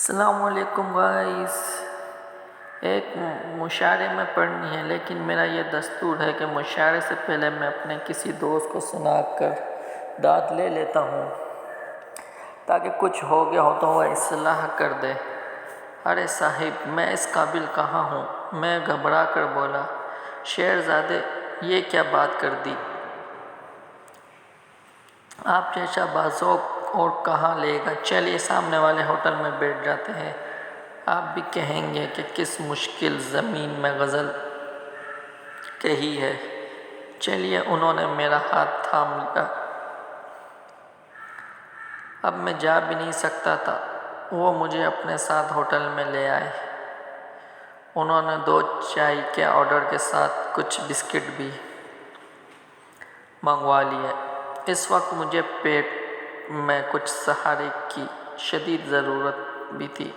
السلام علیکم گائز، ایک مشاعرے میں پڑھنی ہے، لیکن میرا یہ دستور ہے کہ مشاعرے سے پہلے میں اپنے کسی دوست کو سنا کر داد لے لیتا ہوں تاکہ کچھ ہو گیا ہو تو وہ اصلاح کر دے۔ ارے صاحب، میں اس قابل کہاں ہوں؟ میں گھبرا کر بولا۔ شہرزادے، یہ کیا بات کر دی؟ آپ جیسا باذوق اور کہاں لے گا؟ چلیے سامنے والے ہوٹل میں بیٹھ جاتے ہیں، آپ بھی کہیں گے کہ کس مشکل زمین میں غزل کہی ہے۔ چلیے، انہوں نے میرا ہاتھ تھام لیا۔ اب میں جا بھی نہیں سکتا تھا۔ وہ مجھے اپنے ساتھ ہوٹل میں لے آئے۔ انہوں نے 2 چائے کے آرڈر کے ساتھ کچھ بسکٹ بھی منگوا لیے۔ اس وقت مجھے پیٹ میں کچھ سہارے کی شدید ضرورت بھی تھی۔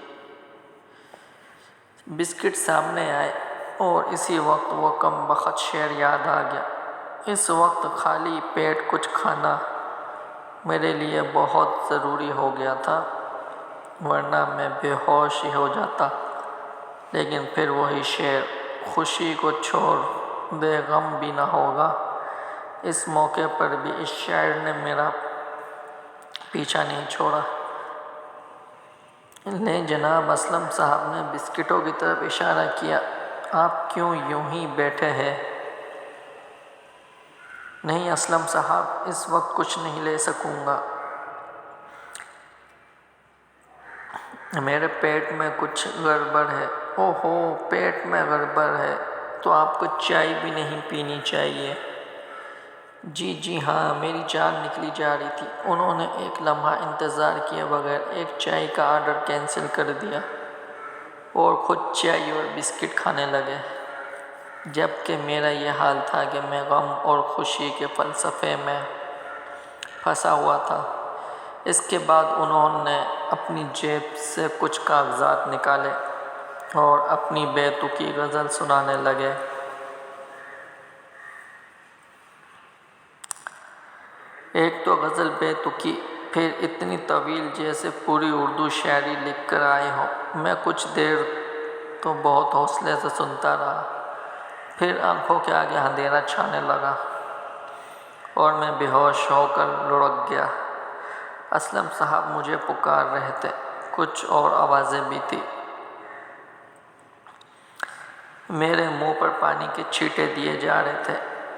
بسکٹ سامنے آئے اور اسی وقت وہ کم بخت شعر یاد آ گیا۔ اس وقت خالی پیٹ کچھ کھانا میرے لیے بہت ضروری ہو گیا تھا، ورنہ میں بے ہوش ہی ہو جاتا۔ لیکن پھر وہی شعر، خوشی کو چھوڑ دے غم بھی نہ ہوگا۔ اس موقع پر بھی اس شاعر نے میرا پیچھا نہیں چھوڑا۔ لیں جناب، اسلم صاحب نے بسکٹوں کی طرف اشارہ کیا، آپ کیوں یوں ہی بیٹھے ہیں؟ نہیں اسلم صاحب، اس وقت کچھ نہیں لے سکوں گا۔ میرے پیٹ میں کچھ گڑبڑ ہے۔ اوہو، پیٹ میں گڑبڑ ہے تو آپ کو چائے بھی نہیں پینی چاہیے۔ جی ہاں، میری جان نکلی جا رہی تھی۔ انہوں نے ایک لمحہ انتظار کیے بغیر ایک چائے کا آرڈر کینسل کر دیا اور خود چائے اور بسکٹ کھانے لگے، جبکہ میرا یہ حال تھا کہ میں غم اور خوشی کے فلسفے میں پھنسا ہوا تھا۔ اس کے بعد انہوں نے اپنی جیب سے کچھ کاغذات نکالے اور اپنی بے تکی غزل سنانے لگے۔ ایک تو غزل بے تکی، پھر اتنی طویل جیسے پوری اردو شاعری لکھ کر آئے ہوں۔ میں کچھ دیر تو بہت حوصلے سے سنتا رہا، پھر آنکھوں کے آگے اندھیرا چھانے لگا اور میں بے ہوش ہو کر لڑک گیا۔ اسلم صاحب مجھے پکار رہے تھے، کچھ اور آوازیں بھی تھیں۔ میرے منہ پر پانی کے چھینٹے دیے جا رہے تھے،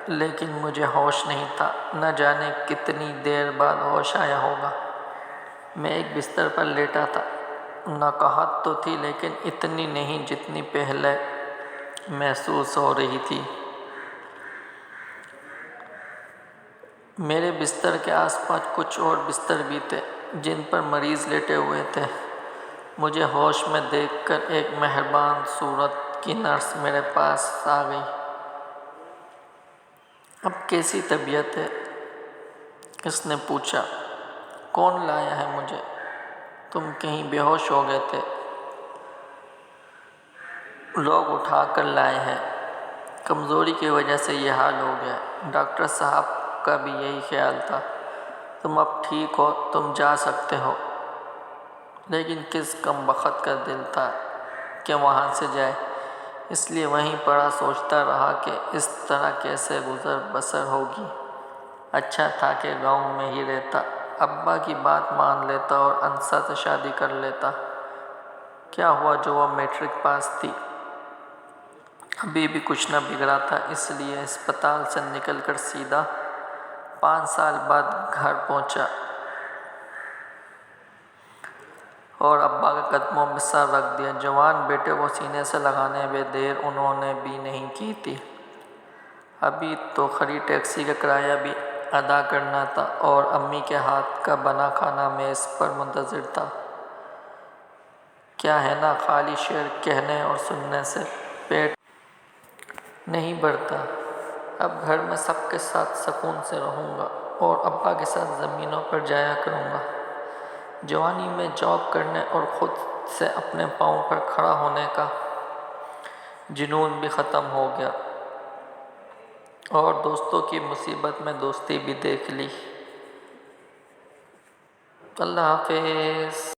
لیکن مجھے ہوش نہیں تھا۔ نہ جانے کتنی دیر بعد ہوش آیا ہوگا۔ میں ایک بستر پر لیٹا تھا۔ نقاہت تو تھی، لیکن اتنی نہیں جتنی پہلے محسوس ہو رہی تھی۔ میرے بستر کے آس پاس کچھ اور بستر بھی تھے جن پر مریض لیٹے ہوئے تھے۔ مجھے ہوش میں دیکھ کر ایک مہربان صورت کی نرس میرے پاس آ گئی۔ اب کیسی طبیعت ہے؟ اس نے پوچھا۔ کون لایا ہے مجھے؟ تم کہیں بے ہوش ہو گئے تھے؟ لوگ اٹھا کر لائے ہیں، کمزوری کی وجہ سے یہ حال ہو گیا۔ ڈاکٹر صاحب کا بھی یہی خیال تھا۔ تم اب ٹھیک ہو، تم جا سکتے ہو۔ لیکن کس کم بخت کا دل تھا کہ وہاں سے جائے، اس لیے وہیں پڑا سوچتا رہا کہ اس طرح کیسے گزر بسر ہوگی۔ اچھا تھا کہ گاؤں میں ہی رہتا، ابا کی بات مان لیتا اور انسا سے شادی کر لیتا۔ کیا ہوا جو وہ میٹرک پاس تھی؟ ابھی بھی کچھ نہ بگڑا تھا، اس لیے اسپتال سے نکل کر سیدھا 5 سال بعد گھر پہنچا اور ابا کے قدموں میں سر رکھ دیا۔ جوان بیٹے کو سینے سے لگانے میں دیر انہوں نے بھی نہیں کی تھی۔ ابھی تو کھڑی ٹیکسی کا کرایہ بھی ادا کرنا تھا اور امی کے ہاتھ کا بنا کھانا میز پر منتظر تھا۔ کیا ہے نا، خالی شعر کہنے اور سننے سے پیٹ نہیں بھرتا۔ اب گھر میں سب کے ساتھ سکون سے رہوں گا اور ابا کے ساتھ زمینوں پر جایا کروں گا۔ جوانی میں جاب کرنے اور خود سے اپنے پاؤں پر کھڑا ہونے کا جنون بھی ختم ہو گیا اور دوستوں کی مصیبت میں دوستی بھی دیکھ لی۔ اللہ حافظ۔